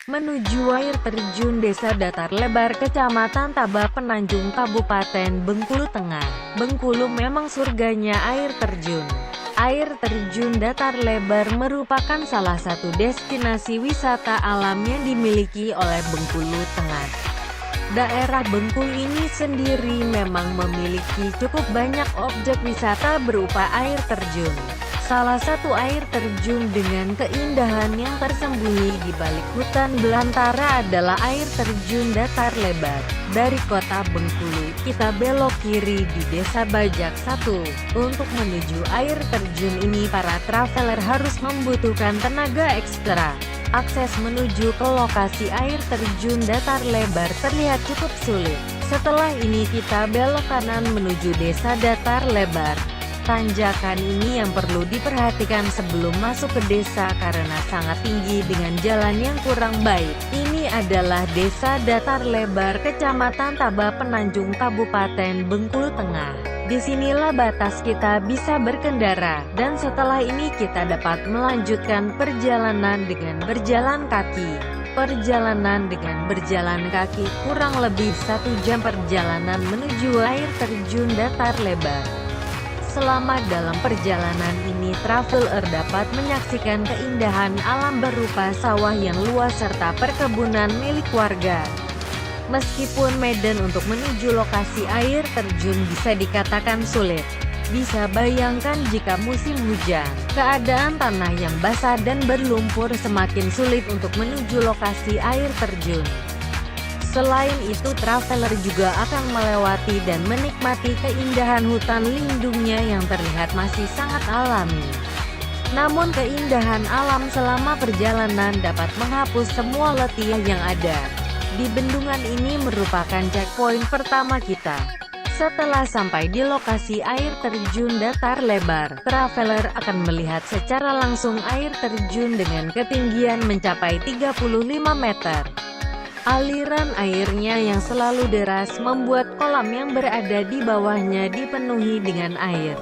Menuju air terjun Desa Datar Lebar Kecamatan Taba Penanjung Kabupaten Bengkulu Tengah. Bengkulu memang surganya air terjun. Air terjun Datar Lebar merupakan salah satu destinasi wisata alam yang dimiliki oleh Bengkulu Tengah. Daerah Bengkulu ini sendiri memang memiliki cukup banyak objek wisata berupa air terjun. Salah satu air terjun dengan keindahan yang tersembunyi di balik hutan belantara adalah air terjun Datar Lebar. Dari kota Bengkulu, kita belok kiri di Desa Bajak 1. Untuk menuju air terjun ini para traveler harus membutuhkan tenaga ekstra. Akses menuju ke lokasi air terjun Datar Lebar terlihat cukup sulit. Setelah ini kita belok kanan menuju Desa Datar Lebar. Tanjakan ini yang perlu diperhatikan sebelum masuk ke desa karena sangat tinggi dengan jalan yang kurang baik. Ini adalah Desa Datar Lebar Kecamatan Taba Penanjung Kabupaten Bengkulu Tengah. Disinilah batas kita bisa berkendara, dan setelah ini kita dapat melanjutkan perjalanan dengan berjalan kaki. Perjalanan dengan berjalan kaki kurang lebih 1 jam perjalanan menuju air terjun Datar Lebar. Selama dalam perjalanan ini traveler dapat menyaksikan keindahan alam berupa sawah yang luas serta perkebunan milik warga. Meskipun medan untuk menuju lokasi air terjun bisa dikatakan sulit, bisa bayangkan jika musim hujan, keadaan tanah yang basah dan berlumpur semakin sulit untuk menuju lokasi air terjun. Selain itu traveler juga akan melewati dan menikmati keindahan hutan lindungnya yang terlihat masih sangat alami. Namun keindahan alam selama perjalanan dapat menghapus semua letih yang ada. Di bendungan ini merupakan checkpoint pertama kita. Setelah sampai di lokasi air terjun Datar Lebar, traveler akan melihat secara langsung air terjun dengan ketinggian mencapai 35 meter. Aliran airnya yang selalu deras membuat kolam yang berada di bawahnya dipenuhi dengan air.